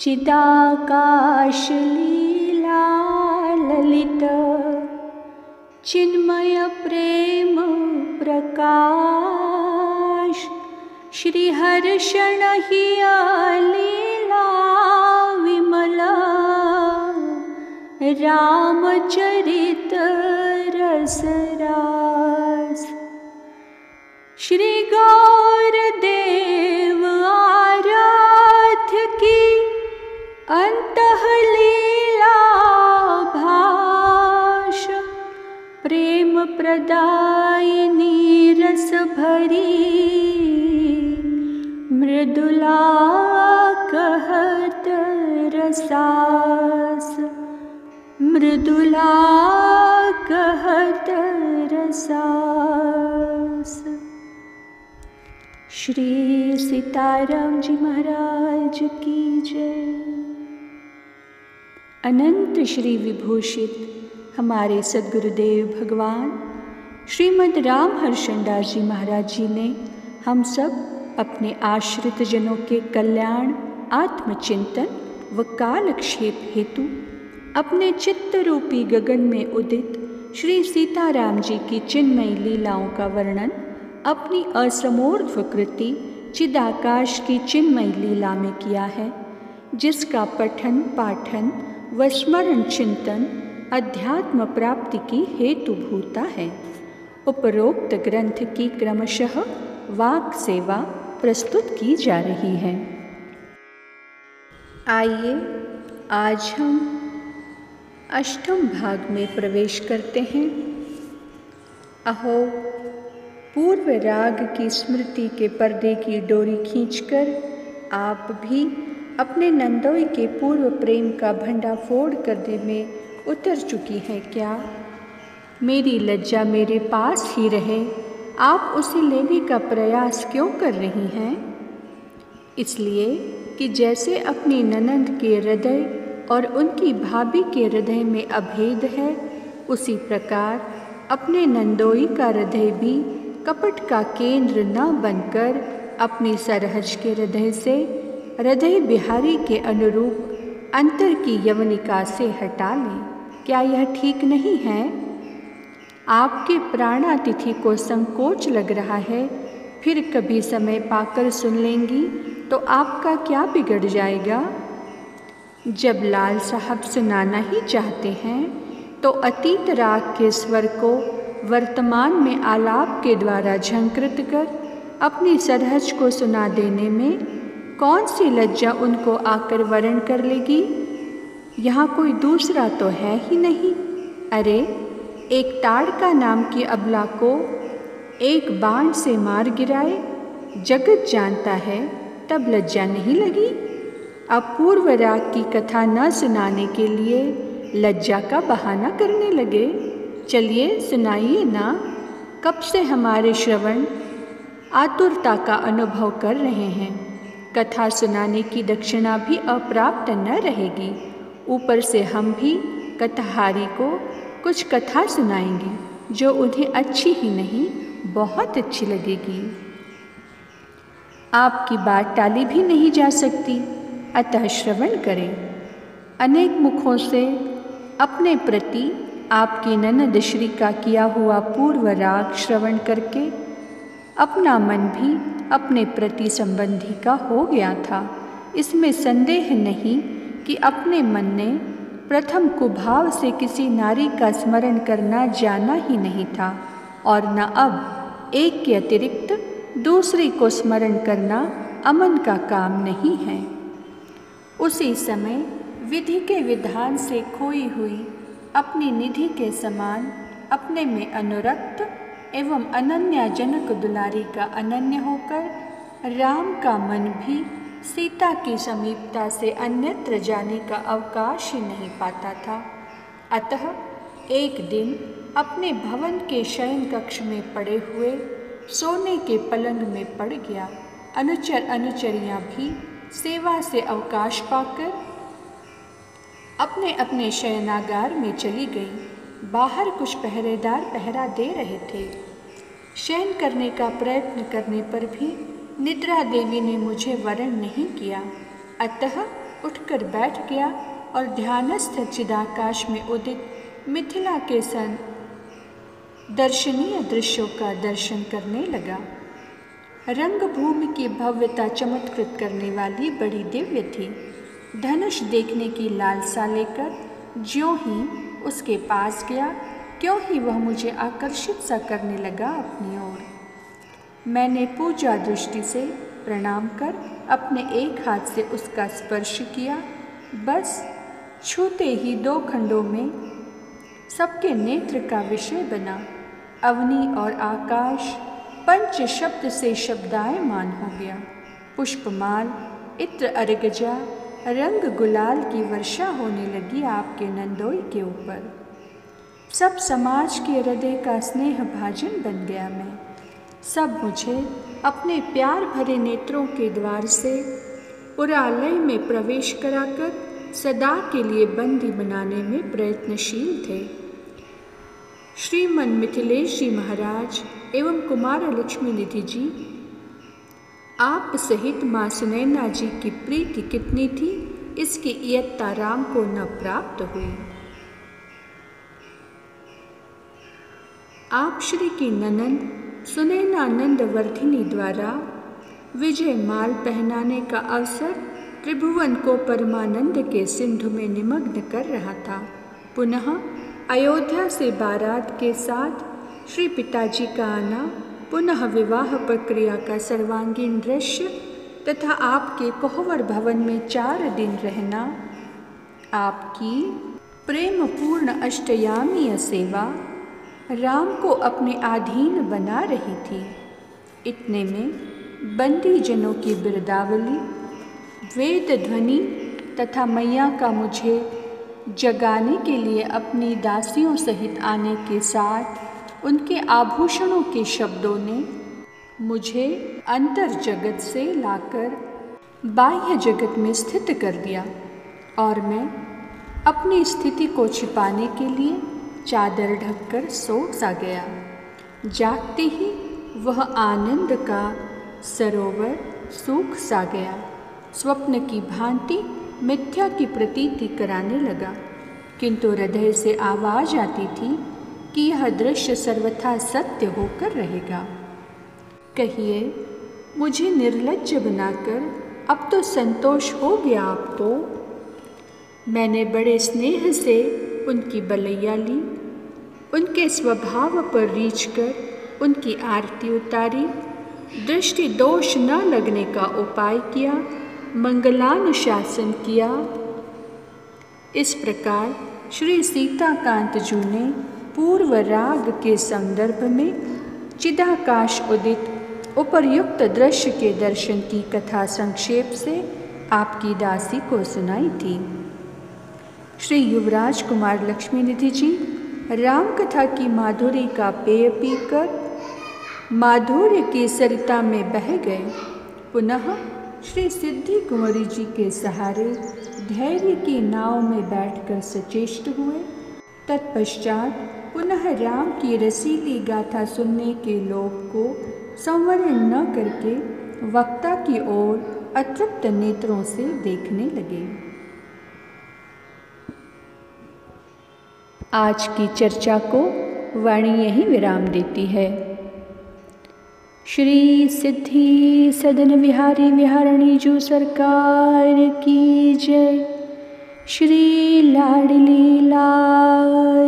चिदाकाश लीला ललित चिन्मय प्रेम प्रकाश श्री हर्षण हिया लीला विमला रामचरित रसरास श्री गौर देव आराध्य की अंतः लीला भाष प्रेम प्रदायिनी रस भरी मृदुला कहत रसास मृदुला कहत रसास। श्री सीताराम जी महाराज की जय। अनंत श्री विभूषित हमारे सद्गुरुदेव भगवान श्रीमद् राम हर्षणदास जी महाराज जी ने हम सब अपने आश्रित जनों के कल्याण, आत्मचिंतन व कालक्षेप हेतु अपने चित्त रूपी गगन में उदित श्री सीताराम जी की चिन्मयी लीलाओं का वर्णन अपनी असमोर्ध्व कृति चिदाकाश की चिन्मयी लीला में किया है, जिसका पठन पाठन व स्मरण चिंतन अध्यात्म प्राप्ति की हेतुभूता है। उपरोक्त ग्रंथ की क्रमशः वाक सेवा प्रस्तुत की जा रही है। आइए आज हम अष्टम भाग में प्रवेश करते हैं। अहो, पूर्व राग की स्मृति के पर्दे की डोरी खींचकर आप भी अपने नंदोई के पूर्व प्रेम का भंडाफोड़ करने में उतर चुकी हैं क्या? मेरी लज्जा मेरे पास ही रहे, आप उसे लेने का प्रयास क्यों कर रही हैं? इसलिए कि जैसे अपनी ननंद के हृदय और उनकी भाभी के हृदय में अभेद है, उसी प्रकार अपने नंदोई का हृदय भी कपट का केंद्र न बनकर अपनी सरहज के हृदय से हृदय बिहारी के अनुरूप अंतर की यवनिका से हटा लें। क्या यह ठीक नहीं है? आपके प्राणातिथि को संकोच लग रहा है, फिर कभी समय पाकर सुन लेंगी तो आपका क्या बिगड़ जाएगा? जब लाल साहब सुनाना ही चाहते हैं तो अतीत राग के स्वर को वर्तमान में आलाप के द्वारा झंकृत कर अपनी सरहज को सुना देने में कौन सी लज्जा उनको आकर वरण कर लेगी? यहाँ कोई दूसरा तो है ही नहीं। अरे, एक ताड़का नाम की अबला को एक बाण से मार गिराए, जगत जानता है, तब लज्जा नहीं लगी? अब पूर्व राग की कथा न सुनाने के लिए लज्जा का बहाना करने लगे। चलिए सुनाइए ना। कब से हमारे श्रवण आतुरता का अनुभव कर रहे हैं। कथा सुनाने की दक्षिणा भी अप्राप्त न रहेगी। ऊपर से हम भी कथाहारी को कुछ कथा सुनाएंगे जो उन्हें अच्छी ही नहीं, बहुत अच्छी लगेगी। आपकी बात टाली भी नहीं जा सकती, अतः श्रवण करें। अनेक मुखों से अपने प्रति आपकी ननद श्री का किया हुआ पूर्व राग श्रवण करके अपना मन भी अपने प्रति संबंधी का हो गया था। इसमें संदेह नहीं कि अपने मन ने प्रथम कुभाव से किसी नारी का स्मरण करना जाना ही नहीं था, और न अब एक के अतिरिक्त दूसरी को स्मरण करना अमन का काम नहीं है। उसी समय विधि के विधान से खोई हुई अपनी निधि के समान अपने में अनुरक्त एवं अनन्याजनक दुलारी का अनन्य होकर राम का मन भी सीता की समीपता से अन्यत्र जाने का अवकाश ही नहीं पाता था। अतः एक दिन अपने भवन के शयन कक्ष में पड़े हुए सोने के पलंग में पड़ गया। अनुचर अनुचरियां भी सेवा से अवकाश पाकर अपने अपने शयनागार में चली गईं। बाहर कुछ पहरेदार पहरा दे रहे थे। शयन करने का प्रयत्न करने पर भी निद्रा देवी ने मुझे वरण नहीं किया, अतः उठकर बैठ गया और ध्यानस्थ चिदाकाश में उदित मिथिला के दर्शनीय दृश्यों का दर्शन करने लगा। रंगभूमि की भव्यता चमत्कृत करने वाली बड़ी दिव्य थी। धनुष देखने की लालसा लेकर ज्यों ही उसके पास गया, क्यों ही वह मुझे आकर्षित सा करने लगा अपनी ओर। मैंने पूजा दृष्टि से प्रणाम कर अपने एक हाथ से उसका स्पर्श किया। बस छूते ही 2 खंडों में सबके नेत्र का विषय बना। अवनी और आकाश पंच शब्द से शब्दायमान हो गया। पुष्पमाल, इत्र, अर्गजा, रंग गुलाल की वर्षा होने लगी आपके नंदोई के ऊपर। सब समाज के हृदय का स्नेह भाजन बन गया मैं। सब मुझे अपने प्यार भरे नेत्रों के द्वार से पुरालय में प्रवेश कराकर सदा के लिए बंदी बनाने में प्रयत्नशील थे। श्रीमन मिथिलेश जी महाराज एवं कुमार लक्ष्मी निधि जी, आप सहित माँ सुनैना जी की प्रीति कितनी थी, इसकी इयत्ता राम को न प्राप्त हुई। आप श्री की ननंद सुनैना नंदवर्धिनी द्वारा विजय माल पहनाने का अवसर त्रिभुवन को परमानंद के सिंधु में निमग्न कर रहा था। पुनः अयोध्या से बारात के साथ श्री पिताजी का आना, पुनः विवाह प्रक्रिया का सर्वांगीण दृश्य तथा आपके कोहवर भवन में 4 दिन रहना, आपकी प्रेमपूर्ण अष्टयामीय सेवा राम को अपने अधीन बना रही थी। इतने में बंदी जनों की बिरदावली, वेद ध्वनि तथा मैया का मुझे जगाने के लिए अपनी दासियों सहित आने के साथ उनके आभूषणों के शब्दों ने मुझे अंतर जगत से लाकर बाह्य जगत में स्थित कर दिया और मैं अपनी स्थिति को छिपाने के लिए चादर ढककर सो सा गया। जागते ही वह आनंद का सरोवर सूख सा गया। स्वप्न की भांति मिथ्या की प्रतीति कराने लगा, किंतु हृदय से आवाज आती थी कि यह दृश्य सर्वथा सत्य होकर रहेगा। कहिए, मुझे निर्लज्ज बनाकर अब तो संतोष हो गया आपको। मैंने बड़े स्नेह से उनकी बलैया ली, उनके स्वभाव पर रीझ कर उनकी आरती उतारी, दृष्टि दोष न लगने का उपाय किया, मंगलानुशासन किया। इस प्रकार श्री सीताकांत जी ने पूर्व राग के संदर्भ में चिदाकाश उदित उपर्युक्त दृश्य के दर्शन की कथा संक्षेप से आपकी दासी को सुनाई थी। श्री युवराज कुमार लक्ष्मी निधि जी राम कथा की माधुरी का पेय पीकर माधुर्य की सरिता में बह गए। पुनः श्री सिद्धि कुंवरी जी के सहारे धैर्य की नाव में बैठकर सचेष्ट हुए। तत्पश्चात पुनः राम की रसीली गाथा सुनने के लोभ को संवरण न करके वक्ता की ओर अतृप्त नेत्रों से देखने लगे। आज की चर्चा को वाणी यहीं विराम देती है। श्री सिद्धि सदन विहारी विहारणी जू सरकार की जय। श्री लाडली लाल